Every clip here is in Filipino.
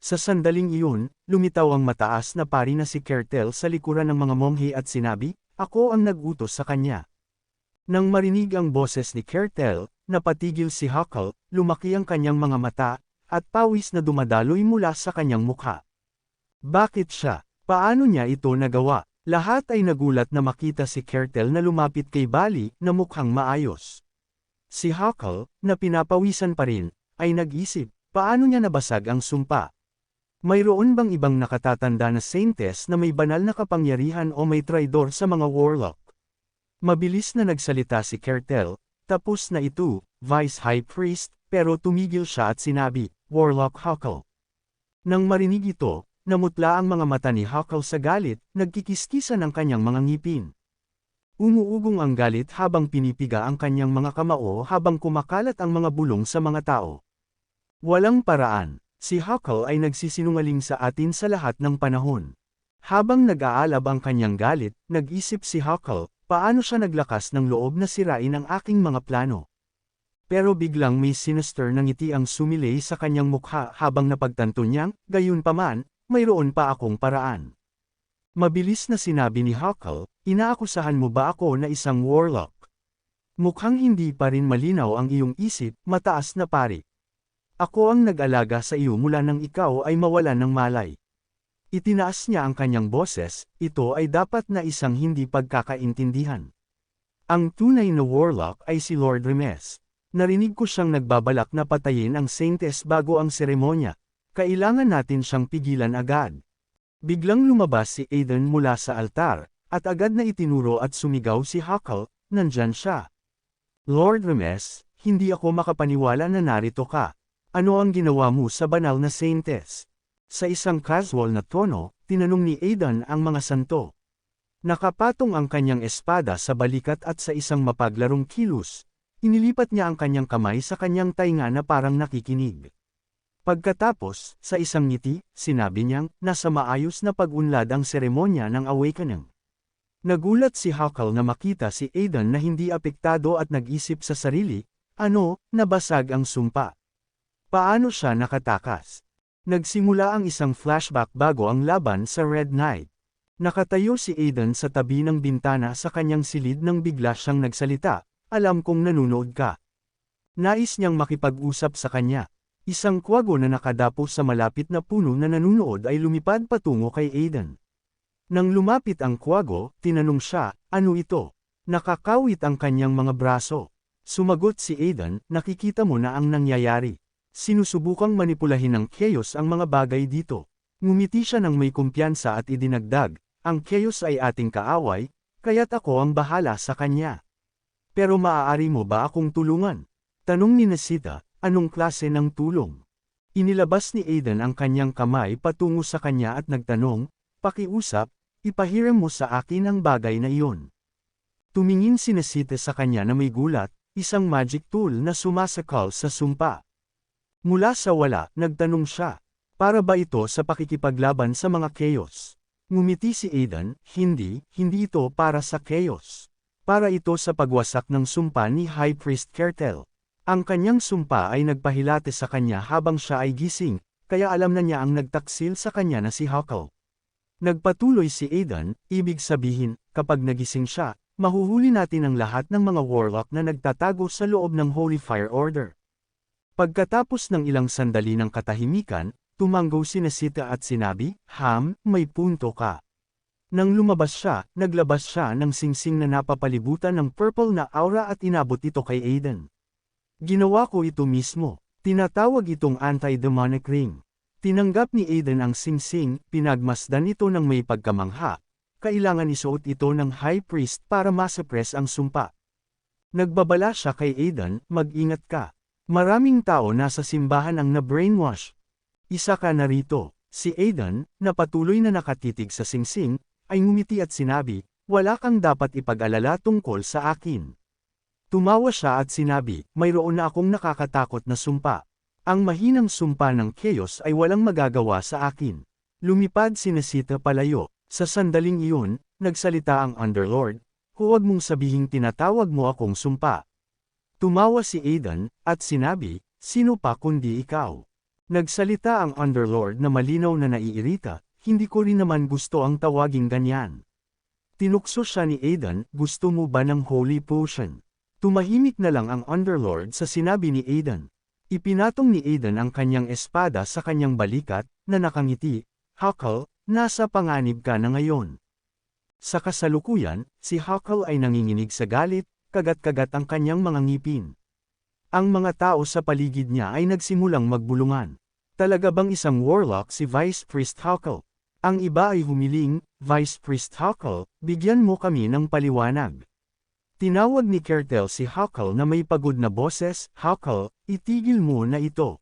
Sa sandaling iyon, lumitaw ang mataas na pari na si Kertel sa likuran ng mga monghe at sinabi, "Ako ang nag-utos sa kanya." Nang marinig ang boses ni Kertel, napatigil si Huckle, lumaki ang kanyang mga mata, at pawis na dumadaloy mula sa kanyang mukha. Bakit siya? Paano niya ito nagawa? Lahat ay nagulat na makita si Kertel na lumapit kay Bali na mukhang maayos. Si Huckle, na pinapawisan pa rin, ay nag-isip, paano niya nabasag ang sumpa? Mayroon bang ibang nakatatanda na saintes na may banal na kapangyarihan o may traidor sa mga warlock? Mabilis na nagsalita si Kertel, "Tapos na ito, Vice High Priest," pero tumigil siya at sinabi, "Warlock Huckle." Nang marinig ito, namutla ang mga mata ni Huckle sa galit, nagkikiskisan ang kanyang mga ngipin. Umuugong ang galit habang pinipiga ang kanyang mga kamao habang kumakalat ang mga bulong sa mga tao. Walang paraan, si Huckle ay nagsisinungaling sa atin sa lahat ng panahon. Habang nag-aalab ang kanyang galit, nag-isip si Huckle, paano siya naglakas ng loob na sirain ang aking mga plano. Pero biglang may sinister na ngiti ang sumilay sa kanyang mukha habang napagtanto niyang, gayunpaman, mayroon pa akong paraan. Mabilis na sinabi ni Huckle, "Inaakusahan mo ba ako na isang warlock?" Mukhang hindi pa rin malinaw ang iyong isip, mataas na pari. "Ako ang nag-alaga sa iyo mula nang ikaw ay mawalan ng malay." Itinaas niya ang kanyang boses, ito ay dapat na isang hindi pagkakaintindihan. Ang tunay na warlock ay si Lord Remes. Narinig ko siyang nagbabalak na patayin ang saintes bago ang seremonya. Kailangan natin siyang pigilan agad. Biglang lumabas si Aiden mula sa altar, at agad na itinuro at sumigaw si Huckle, "Nandyan siya." "Lord Remes, hindi ako makapaniwala na narito ka. Ano ang ginawa mo sa banal na saintes?" Sa isang casual na tono, tinanong ni Aiden ang mga santo. Nakapatong ang kanyang espada sa balikat at sa isang mapaglarong kilos, inilipat niya ang kanyang kamay sa kanyang tainga na parang nakikinig. Pagkatapos, sa isang ngiti, sinabi niyang, "Nasa maayos na pag-unlad ang seremonya ng awakening." Nagulat si Huckle na makita si Aiden na hindi apektado at nag-isip sa sarili, nabasag ang sumpa. Paano siya nakatakas? Nagsimula ang isang flashback bago ang laban sa Red Knight. Nakatayo si Aiden sa tabi ng bintana sa kanyang silid nang bigla siyang nagsalita, "Alam kong nanonood ka." Nais niyang makipag-usap sa kanya. Isang kwago na nakadapo sa malapit na puno na nanunood ay lumipad patungo kay Aiden. Nang lumapit ang kwago, tinanong siya, "Ano ito?" Nakakawit ang kanyang mga braso. Sumagot si Aiden, "Nakikita mo na ang nangyayari. Sinusubukang manipulahin ng chaos ang mga bagay dito." Ngumiti siya ng may kumpiyansa at idinagdag, "Ang chaos ay ating kaaway, kaya't ako ang bahala sa kanya." "Pero maaari mo ba akong tulungan?" Tanong ni Nesita, "Anong klase ng tulong?" Inilabas ni Aiden ang kanyang kamay patungo sa kanya at nagtanong, "Pakiusap, ipahiram mo sa akin ang bagay na iyon." Tumingin si Nesita sa kanya na may gulat, isang magic tool na sumasakal sa sumpa. Mula sa wala, nagtanong siya, "Para ba ito sa pakikipaglaban sa mga chaos?" Ngumiti si Aiden, hindi ito para sa chaos. Para ito sa pagwasak ng sumpa ni High Priest Kertel. Ang kanyang sumpa ay nagpahilate sa kanya habang siya ay gising, kaya alam na niya ang nagtaksil sa kanya na si Huckle. Nagpatuloy si Aiden, "Ibig sabihin, kapag nagising siya, mahuhuli natin ang lahat ng mga warlock na nagtatago sa loob ng Holy Fire Order." Pagkatapos ng ilang sandali ng katahimikan, tumanggo si Nesita at sinabi, May punto ka." Nang lumabas siya, naglabas siya ng singsing na napapalibutan ng purple na aura at inabot ito kay Aiden. "Ginawa ko ito mismo. Tinatawag itong anti-demonic ring." Tinanggap ni Aiden ang singsing, pinagmasdan ito ng may pagkamangha. Kailangan isuot ito ng High Priest para masuppress ang sumpa. Nagbabala siya kay Aiden, "Mag-ingat ka. Maraming tao nasa simbahan ang na-brainwash. Isa ka na rito." Si Aiden, na patuloy na nakatitig sa singsing, ay ngumiti at sinabi, "Wala kang dapat ipag-alala tungkol sa akin." Tumawa siya at sinabi, "Mayroon na akong nakakatakot na sumpa. Ang mahinang sumpa ng chaos ay walang magagawa sa akin." Lumipad si Nesita palayo. Sa sandaling iyon, nagsalita ang Underlord, "Huwag mong sabihing tinatawag mo akong sumpa." Tumawa si Aiden, at sinabi, "Sino pa kundi ikaw?" Nagsalita ang Underlord na malinaw na naiirita, hindi ko rin naman gusto ang tawaging ganyan. Tinukso siya ni Aidan, gusto mo ba ng Holy Potion? Tumahimik na lang ang Underlord sa sinabi ni Aidan. Ipinatong ni Aidan ang kanyang espada sa kanyang balikat, na nakangiti, Huckle, nasa panganib ka na ngayon. Sa kasalukuyan, si Huckle ay nanginginig sa galit, kagat-kagat ang kanyang mga ngipin. Ang mga tao sa paligid niya ay nagsimulang magbulungan. Talaga bang isang warlock si Vice Priest Huckle? Ang iba ay humiling, Vice Priest Huckle, bigyan mo kami ng paliwanag. Tinawag ni Kertel si Huckle na may pagod na boses, Huckle, itigil mo na ito.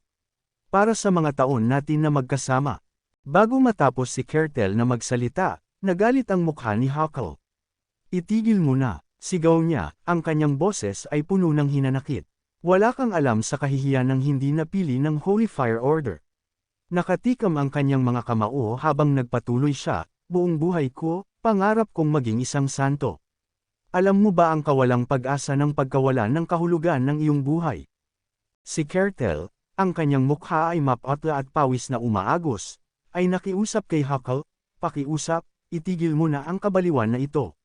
Para sa mga taon natin na magkasama. Bago matapos si Kertel na magsalita, nagalit ang mukha ni Huckle. Itigil mo na, sigaw niya, ang kanyang boses ay puno ng hinanakit. Wala kang alam sa kahihiyan ng hindi napili ng Holy Fire Order. Nakatikam ang kanyang mga kamao habang nagpatuloy siya, buong buhay ko, pangarap kong maging isang santo. Alam mo ba ang kawalang pag-asa ng pagkawalan ng kahulugan ng iyong buhay? Si Kertel, ang kanyang mukha ay mapotla at pawis na umaagos, ay nakiusap kay Huckle, pakiusap, itigil mo na ang kabaliwan na ito.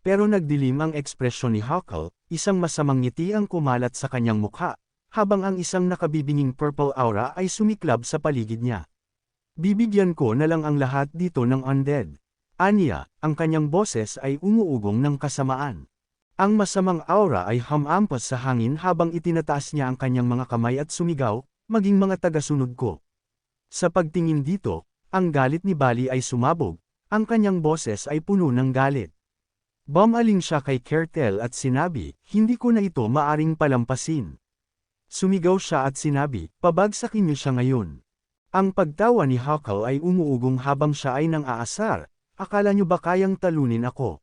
Pero nagdilim ang ekspresyon ni Huckle, isang masamang ngiti ang kumalat sa kanyang mukha, habang ang isang nakabibinging purple aura ay sumiklab sa paligid niya. Bibigyan ko na lang ang lahat dito ng undead. Anya, ang kanyang boses ay umuugong ng kasamaan. Ang masamang aura ay hamampas sa hangin habang itinataas niya ang kanyang mga kamay at sumigaw, maging mga tagasunod ko. Sa pagtingin dito, ang galit ni Bali ay sumabog, ang kanyang boses ay puno ng galit. Bumaling siya kay Kertel at sinabi, hindi ko na ito maaring palampasin. Sumigaw siya at sinabi, pabagsakin niyo siya ngayon. Ang pagtawa ni Huckle ay umuugong habang siya ay nang aasar, akala niyo ba kayang talunin ako?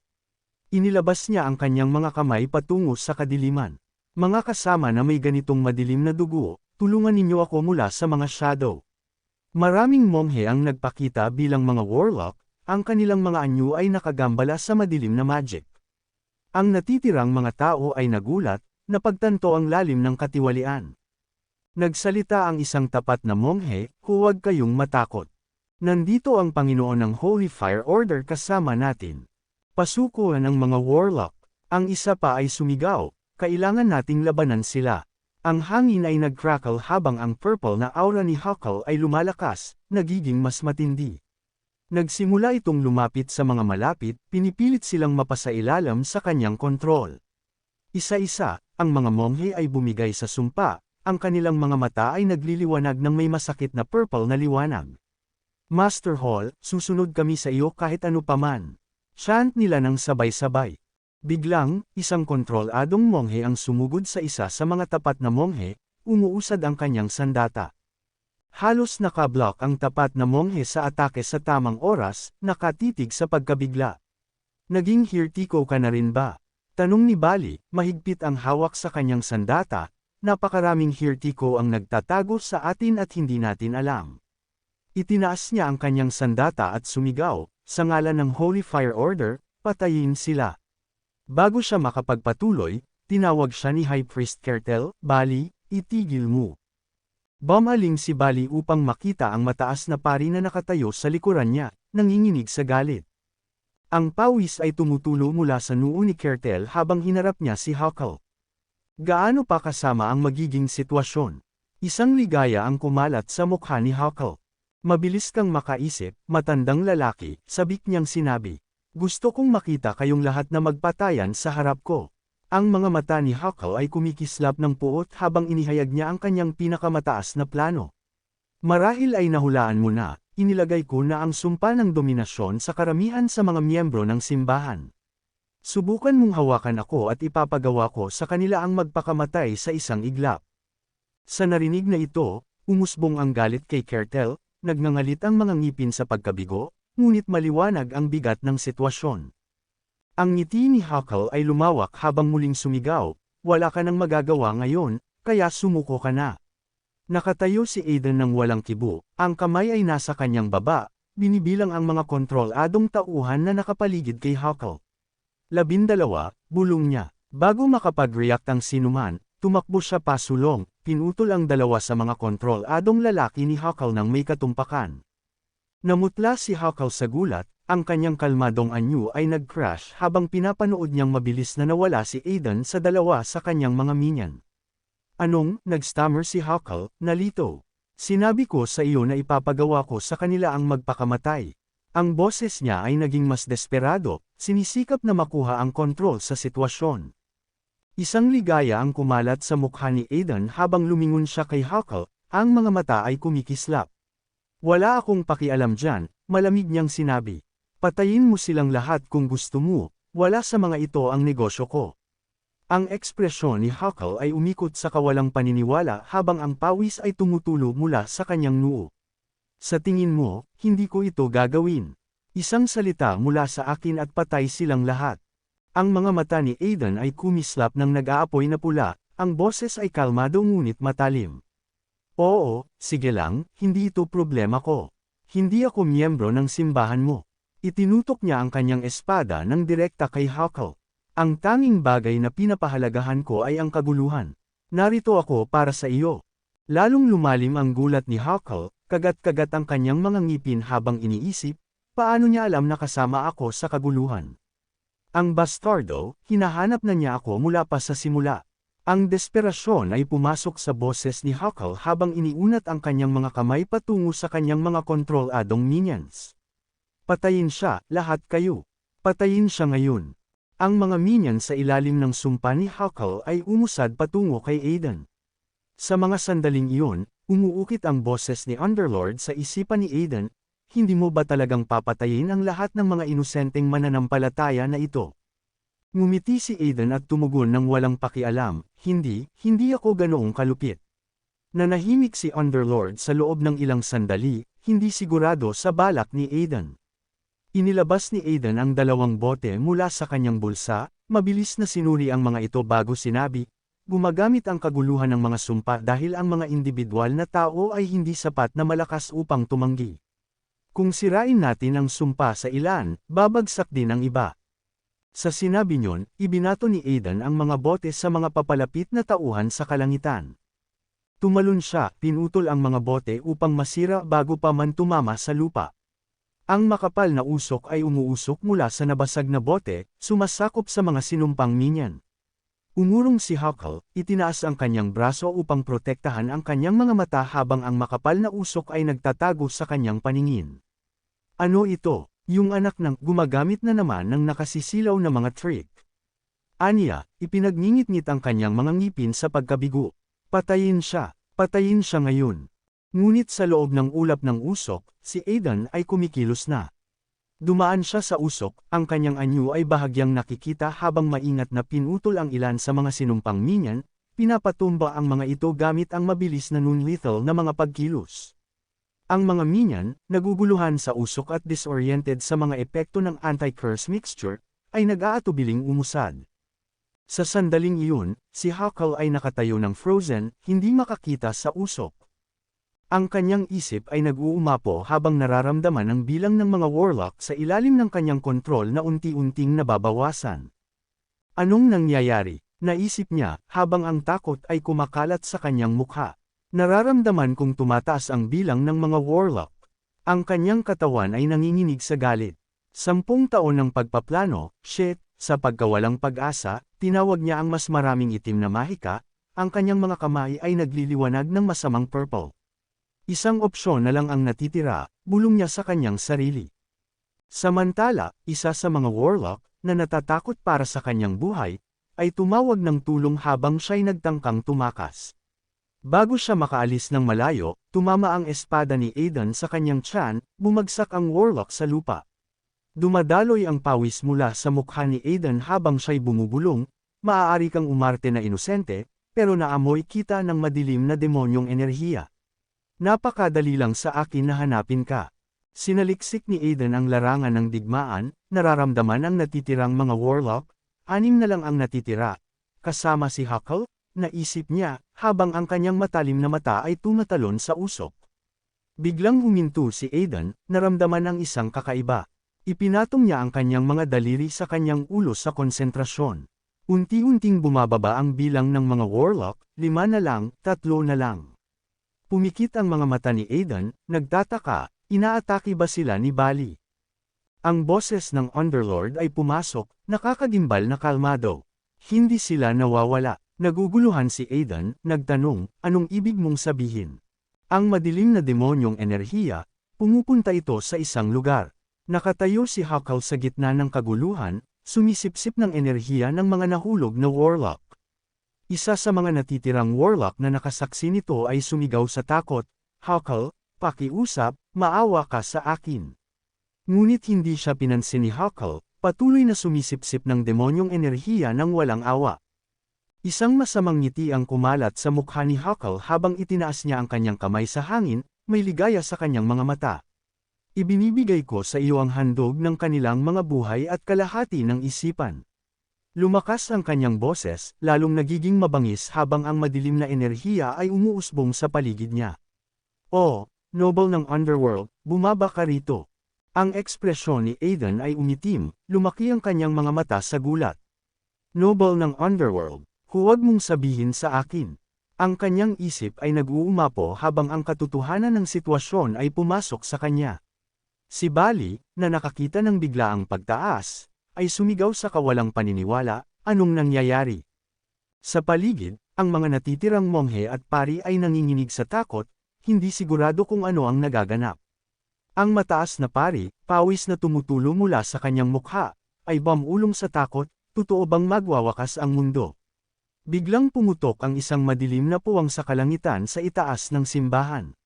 Inilabas niya ang kanyang mga kamay patungo sa kadiliman. Mga kasama na may ganitong madilim na dugo, tulungan ninyo ako mula sa mga shadow. Maraming monghe ang nagpakita bilang mga warlock, ang kanilang mga anyo ay nakagambala sa madilim na magic. Ang natitirang mga tao ay nagulat, napagtanto ang lalim ng katiwalian. Nagsalita ang isang tapat na monghe, huwag kayong matakot. Nandito ang Panginoon ng Holy Fire Order kasama natin. Pasukuan ang mga warlock. Ang isa pa ay sumigaw, kailangan nating labanan sila. Ang hangin ay nagcrackle habang ang purple na aura ni Huckle ay lumalakas, nagiging mas matindi. Nagsimula itong lumapit sa mga malapit, pinipilit silang mapasailalim sa kanyang kontrol. Isa-isa, ang mga monghe ay bumigay sa sumpa, ang kanilang mga mata ay nagliliwanag ng may masakit na purple na liwanag. Master Hall, susunod kami sa iyo kahit ano paman. Chant nila ng sabay-sabay. Biglang, isang kontroladong monghe ang sumugod sa isa sa mga tapat na monghe, umuusad ang kanyang sandata. Halos nakablock ang tapat na monghe sa atake sa tamang oras, nakatitig sa pagkabigla. Naging hirtiko ka na rin ba? Tanong ni Bali, mahigpit ang hawak sa kanyang sandata, napakaraming hirtiko ang nagtatago sa atin at hindi natin alam. Itinaas niya ang kanyang sandata at sumigaw, sa ngalan ng Holy Fire Order, patayin sila. Bago siya makapagpatuloy, tinawag siya ni High Priest Kertel, Bali, itigil mo. Bumaling si Bali upang makita ang mataas na pari na nakatayo sa likuran niya, nanginginig sa galit. Ang pawis ay tumutulo mula sa noo ni Kertel habang hinarap niya si Huckle. Gaano pa kasama ang magiging sitwasyon? Isang ligaya ang kumalat sa mukha ni Huckle. Mabilis kang makaisip, matandang lalaki, sabik niyang sinabi. Gusto kong makita kayong lahat na magpatayan sa harap ko. Ang mga mata ni Huckle ay kumikislap ng puot habang inihayag niya ang kanyang pinakamataas na plano. Marahil ay nahulaan mo na, inilagay ko na ang sumpa ng dominasyon sa karamihan sa mga miyembro ng simbahan. Subukan mong hawakan ako at ipapagawa ko sa kanila ang magpakamatay sa isang iglap. Sa narinig na ito, umusbong ang galit kay Kertel, nagngangalit ang mga ngipin sa pagkabigo, ngunit maliwanag ang bigat ng sitwasyon. Ang ngiti ni Huckle ay lumawak habang muling sumigaw, wala ka nang magagawa ngayon, kaya sumuko ka na. Nakatayo si Aidan ng walang kibo, ang kamay ay nasa kanyang baba, binibilang ang mga kontroladong tauhan na nakapaligid kay Huckle. 12, bulong niya. Bago makapag-react ang sinuman, tumakbo siya pasulong, pinutol ang dalawa sa mga kontroladong lalaki ni Huckle nang may katumpakan. Namutla si Huckle sa gulat, ang kanyang kalmadong anyo ay nag-crash habang pinapanood niyang mabilis na nawala si Aiden sa dalawa sa kanyang mga minion. Anong, nag-stammer si Huckle, nalito. Sinabi ko sa iyo na ipapagawa ko sa kanila ang magpakamatay. Ang boses niya ay naging mas desperado, sinisikap na makuha ang kontrol sa sitwasyon. Isang ligaya ang kumalat sa mukha ni Aiden habang lumingon siya kay Huckle, ang mga mata ay kumikislap. Wala akong pakialam dyan, malamig niyang sinabi. Patayin mo silang lahat kung gusto mo, wala sa mga ito ang negosyo ko. Ang ekspresyon ni Huckle ay umikot sa kawalang paniniwala habang ang pawis ay tumutulo mula sa kanyang noo. Sa tingin mo, hindi ko ito gagawin. Isang salita mula sa akin at patay silang lahat. Ang mga mata ni Aiden ay kumislap ng nag-aapoy na pula, ang boses ay kalmado ngunit matalim. Oo, sige lang, hindi ito problema ko. Hindi ako miyembro ng simbahan mo. Itinutok niya ang kanyang espada ng direkta kay Huckle. Ang tanging bagay na pinapahalagahan ko ay ang kaguluhan. Narito ako para sa iyo. Lalong lumalim ang gulat ni Huckle, kagat-kagat ang kanyang mga ngipin habang iniisip, paano niya alam na kasama ako sa kaguluhan. Ang bastardo, hinahanap na niya ako mula pa sa simula. Ang desperasyon ay pumasok sa boses ni Huckle habang iniunat ang kanyang mga kamay patungo sa kanyang mga kontroladong minions. Patayin siya, lahat kayo. Patayin siya ngayon. Ang mga minion sa ilalim ng sumpa ni Huckle ay umusad patungo kay Aiden. Sa mga sandaling iyon, umuukit ang boses ni Underlord sa isipan ni Aiden, hindi mo ba talagang papatayin ang lahat ng mga inosenteng mananampalataya na ito? Ngumiti si Aiden at tumugon ng walang pakialam, hindi ako ganoong kalupit. Nanahimik si Underlord sa loob ng ilang sandali, hindi sigurado sa balak ni Aiden. Inilabas ni Aiden ang dalawang bote mula sa kanyang bulsa, mabilis na sinuri ang mga ito bago sinabi, gumagamit ang kaguluhan ng mga sumpa dahil ang mga individual na tao ay hindi sapat na malakas upang tumanggi. Kung sirain natin ang sumpa sa ilan, babagsak din ang iba. Sa sinabi niyon, ibinato ni Aiden ang mga bote sa mga papalapit na tauhan sa kalangitan. Tumalon siya, pinutol ang mga bote upang masira bago pa man tumama sa lupa. Ang makapal na usok ay umuusok mula sa nabasag na bote, sumasakop sa mga sinumpang minion. Umurong si Huckle, itinaas ang kanyang braso upang protektahan ang kanyang mga mata habang ang makapal na usok ay nagtatago sa kanyang paningin. Ano ito? Yung anak ng gumagamit na naman ng nakasisilaw na mga trick. Aniya, ipinagngingit-ngit ang kanyang mga ngipin sa pagkabigo. Patayin siya ngayon. Ngunit sa loob ng ulap ng usok, si Aiden ay kumikilos na. Dumaan siya sa usok, ang kanyang anyo ay bahagyang nakikita habang maingat na pinutol ang ilan sa mga sinumpang minion, pinapatumba ang mga ito gamit ang mabilis na non-lethal na mga pagkilos. Ang mga minion, naguguluhan sa usok at disoriented sa mga epekto ng anti-curse mixture, ay nag-aatubiling umusad. Sa sandaling iyon, si Huckle ay nakatayo ng frozen, hindi makakita sa usok. Ang kanyang isip ay nag-uumapo habang nararamdaman ang bilang ng mga warlock sa ilalim ng kanyang kontrol na unti-unting nababawasan. Anong nangyayari? Naisip niya, habang ang takot ay kumakalat sa kanyang mukha. Nararamdaman kong tumataas ang bilang ng mga warlock. Ang kanyang katawan ay nanginginig sa galit. 10 taon ng pagpaplano, shit, sa pagkawalang pag-asa, tinawag niya ang mas maraming itim na mahika, ang kanyang mga kamay ay nagliliwanag ng masamang purple. Isang opsyon na lang ang natitira, bulong niya sa kanyang sarili. Samantala, isa sa mga warlock, na natatakot para sa kanyang buhay, ay tumawag ng tulong habang siya'y nagtangkang tumakas. Bago siya makaalis ng malayo, tumama ang espada ni Aiden sa kanyang tiyan, bumagsak ang warlock sa lupa. Dumadaloy ang pawis mula sa mukha ni Aiden habang siya'y bumubulong, maaari kang umarte na inosente, pero naamoy kita ng madilim na demonyong enerhiya. Napakadali lang sa akin na hanapin ka. Sinaliksik ni Aiden ang larangan ng digmaan, nararamdaman ang natitirang mga warlock, 6 na lang ang natitira. Kasama si Huckle, naisip niya, habang ang kanyang matalim na mata ay tumatalon sa usok. Biglang huminto si Aiden, naramdaman ang isang kakaiba. Ipinatong niya ang kanyang mga daliri sa kanyang ulo sa konsentrasyon. Unti-unting bumababa ang bilang ng mga warlock, 5 na lang, 3 na lang. Pumikit ang mga mata ni Aiden, nagtataka, inaatake ba sila ni Bali? Ang boses ng Underlord ay pumasok, nakakagimbal na kalmado. Hindi sila nawawala. Naguguluhan si Aiden, nagtanong, anong ibig mong sabihin? Ang madilim na demonyong enerhiya, pumupunta ito sa isang lugar. Nakatayo si Huckle sa gitna ng kaguluhan, sumisipsip ng enerhiya ng mga nahulog na warlock. Isa sa mga natitirang warlock na nakasaksi nito ay sumigaw sa takot, Huckle, pakiusap, maawa ka sa akin. Ngunit hindi siya pinansin ni Huckle, patuloy na sumisipsip ng demonyong enerhiya ng walang awa. Isang masamang ngiti ang kumalat sa mukha ni Huckle habang itinaas niya ang kanyang kamay sa hangin, may ligaya sa kanyang mga mata. Ibinibigay ko sa iyo ang handog ng kanilang mga buhay at kalahati ng isipan. Lumakas ang kanyang boses, lalong nagiging mabangis habang ang madilim na enerhiya ay umuusbong sa paligid niya. Oh, noble ng underworld, bumaba ka rito. Ang ekspresyon ni Aiden ay umitim, lumaki ang kanyang mga mata sa gulat. Noble ng underworld, huwag mong sabihin sa akin. Ang kanyang isip ay nag-uumapo habang ang katotohanan ng sitwasyon ay pumasok sa kanya. Si Bali, na nakakita ng biglaang pagtaas, ay sumigaw sa kawalang paniniwala, anong nangyayari? Sa paligid, ang mga natitirang monghe at pari ay nanginginig sa takot, hindi sigurado kung ano ang nagaganap. Ang mataas na pari, pawis na tumutulo mula sa kanyang mukha, ay bumulong sa takot, totoo bang magwawakas ang mundo? Biglang pumutok ang isang madilim na puwang sa kalangitan sa itaas ng simbahan.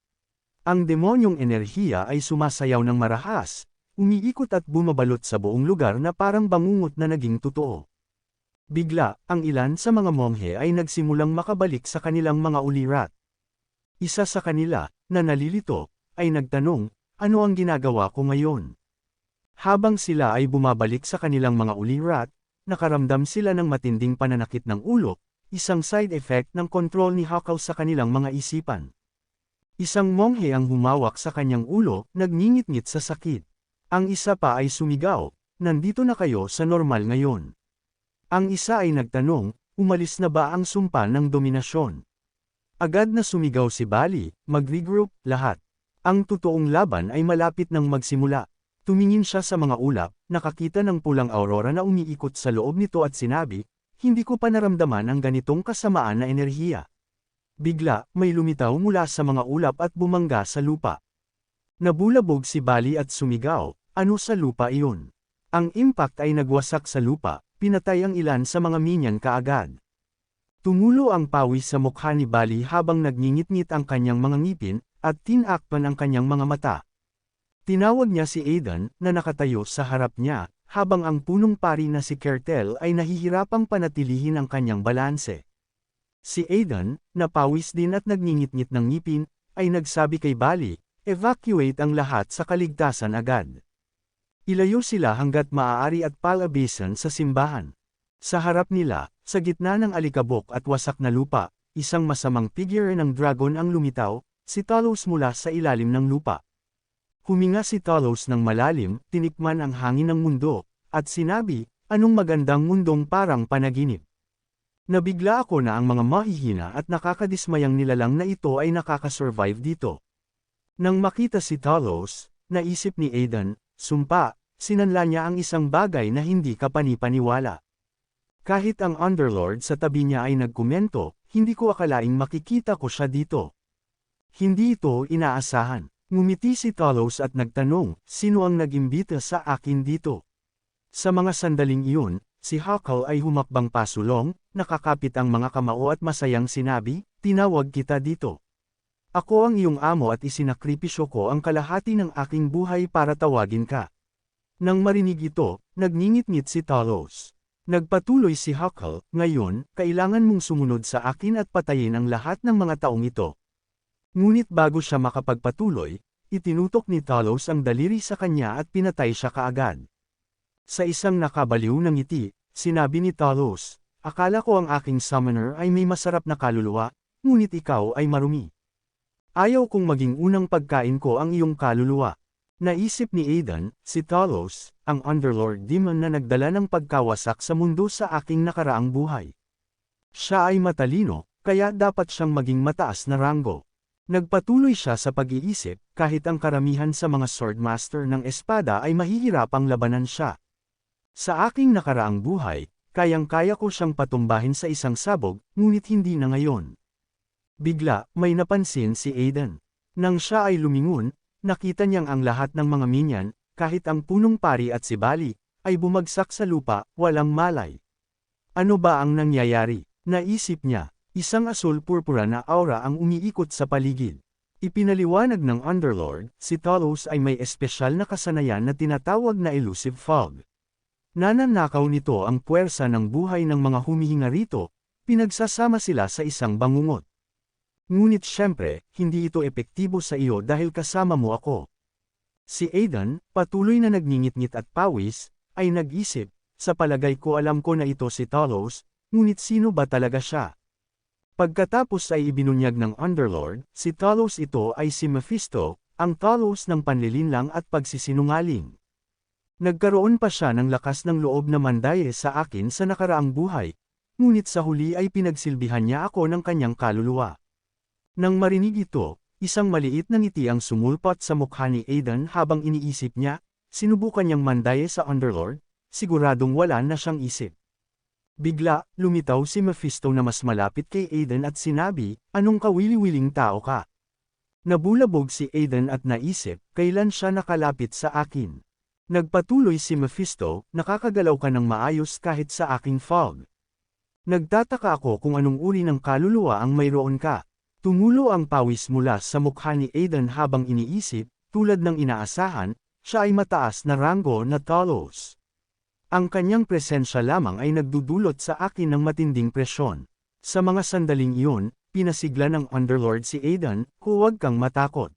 Ang demonyong enerhiya ay sumasayaw ng marahas, umiikot at bumabalot sa buong lugar na parang bangungot na naging totoo. Bigla, ang ilan sa mga monghe ay nagsimulang makabalik sa kanilang mga ulirat. Isa sa kanila, na nalilito, ay nagtanong, ano ang ginagawa ko ngayon? Habang sila ay bumabalik sa kanilang mga ulirat, nakaramdam sila ng matinding pananakit ng ulo, isang side effect ng kontrol ni Huckle sa kanilang mga isipan. Isang monghe ang humawak sa kanyang ulo, nagngingit-ngit sa sakit. Ang isa pa ay sumigaw, nandito na kayo sa normal ngayon. Ang isa ay nagtanong, umalis na ba ang sumpa ng dominasyon? Agad na sumigaw si Bali, mag-regroup, lahat. Ang totoong laban ay malapit nang magsimula. Tumingin siya sa mga ulap, nakakita ng pulang aurora na umiikot sa loob nito at sinabi, hindi ko pa naramdaman ang ganitong kasamaan na enerhiya. Bigla, may lumitaw mula sa mga ulap at bumangga sa lupa. Nabulabog si Bali at sumigaw, ano sa lupa iyon? Ang impact ay nagwasak sa lupa, pinatay ang ilan sa mga minyan kaagad. Tumulo ang pawis sa mukha ni Bali habang nagngingit-ngit ang kanyang mga ngipin, at tinakpan ang kanyang mga mata. Tinawag niya si Aiden, na nakatayo sa harap niya, habang ang punong pari na si Kertel ay nahihirapang panatilihin ang kanyang balanse. Si Aiden, na pawis din at nagngingit-ngit ng ngipin, ay nagsabi kay Bali, evacuate ang lahat sa kaligtasan agad. Ilayo sila hanggat maaari at palabisan sa simbahan. Sa harap nila, sa gitna ng alikabok at wasak na lupa, isang masamang figure ng dragon ang lumitaw, si Talos mula sa ilalim ng lupa. Huminga si Talos ng malalim, tinikman ang hangin ng mundo, at sinabi, anong magandang mundong parang panaginip. Nabigla ako na ang mga mahihina at nakakadismayang nilalang na ito ay nakakasurvive dito. Nang makita si Talos, naisip ni Aiden, sumpa, sinanla niya ang isang bagay na hindi kapanipaniwala. Kahit ang Underlord sa tabi niya ay nagkomento, hindi ko akalaing makikita ko siya dito. Hindi ito inaasahan. Ngumiti si Talos at nagtanong, sino ang nag-imbita sa akin dito? Sa mga sandaling iyon, si Huckle ay humakbang pasulong, nakakapit ang mga kamao at masayang sinabi, tinawag kita dito. Ako ang iyong amo at isinakripisyo ko ang kalahati ng aking buhay para tawagin ka. Nang marinig ito, nagngingit-ngit si Talos. Nagpatuloy si Huckle, ngayon, kailangan mong sumunod sa akin at patayin ang lahat ng mga taong ito. Ngunit bago siya makapagpatuloy, itinutok ni Talos ang daliri sa kanya at pinatay siya kaagad. Sa isang nakabaliw na ngiti, sinabi ni Talos, akala ko ang aking summoner ay may masarap na kaluluwa, ngunit ikaw ay marumi. Ayaw kong maging unang pagkain ko ang iyong kaluluwa. Naisip ni Aiden, si Talos, ang Underlord Demon na nagdala ng pagkawasak sa mundo sa aking nakaraang buhay. Siya ay matalino, kaya dapat siyang maging mataas na ranggo. Nagpatuloy siya sa pag-iisip, kahit ang karamihan sa mga Swordmaster ng espada ay mahihirapang labanan siya. Sa aking nakaraang buhay, kayang-kaya ko siyang patumbahin sa isang sabog, ngunit hindi na ngayon. Bigla, may napansin si Aiden. Nang siya ay lumingon, nakita niyang ang lahat ng mga minyan, kahit ang punong pari at si Bali, ay bumagsak sa lupa, walang malay. Ano ba ang nangyayari? Naisip niya. Isang asul-purpura na aura ang umiikot sa paligid. Ipinaliwanag ng Underlord, si Talos ay may espesyal na kasanayan na tinatawag na elusive fog. Nananakaw nito ang puwersa ng buhay ng mga humihinga rito, pinagsasama sila sa isang bangungot. Ngunit syempre, hindi ito epektibo sa iyo dahil kasama mo ako. Si Aiden, patuloy na nagngingit-ngit at pawis, ay nag-isip, sa palagay ko alam ko na ito si Talos, ngunit sino ba talaga siya? Pagkatapos ay ibinunyag ng Underlord, si Talos ito ay si Mephisto, ang Talos ng panlilinlang at pagsisinungaling. Nagkaroon pa siya ng lakas ng loob na mandaye sa akin sa nakaraang buhay, ngunit sa huli ay pinagsilbihan niya ako ng kanyang kaluluwa. Nang marinig ito, isang maliit na ngiti ang sumulpot sa mukha ni Aiden habang iniisip niya, sinubukan niyang mandaye sa Underlord, siguradong wala na siyang isip. Bigla, lumitaw si Mephisto na mas malapit kay Aiden at sinabi, "Anong kawili-wiling tao ka?" Nabulabog si Aiden at naisip, kailan siya nakalapit sa akin. Nagpatuloy si Mephisto, "Nakakagalaw ka ng maayos kahit sa aking fog. Nagtataka ako kung anong uri ng kaluluwa ang mayroon ka." Tumulo ang pawis mula sa mukha ni Aiden habang iniisip, tulad ng inaasahan, siya ay mataas na ranggo na Talos. Ang kanyang presensya lamang ay nagdudulot sa akin ng matinding presyon. Sa mga sandaling iyon, pinasigla ng Underlord si Aiden, "Huwag kang matakot.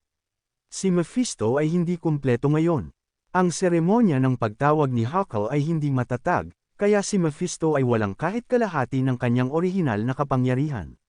Si Mephisto ay hindi kumpleto ngayon." Ang seremonya ng pagtawag ni Huckle ay hindi matatag, kaya si Mephisto ay walang kahit kalahati ng kanyang orihinal na kapangyarihan.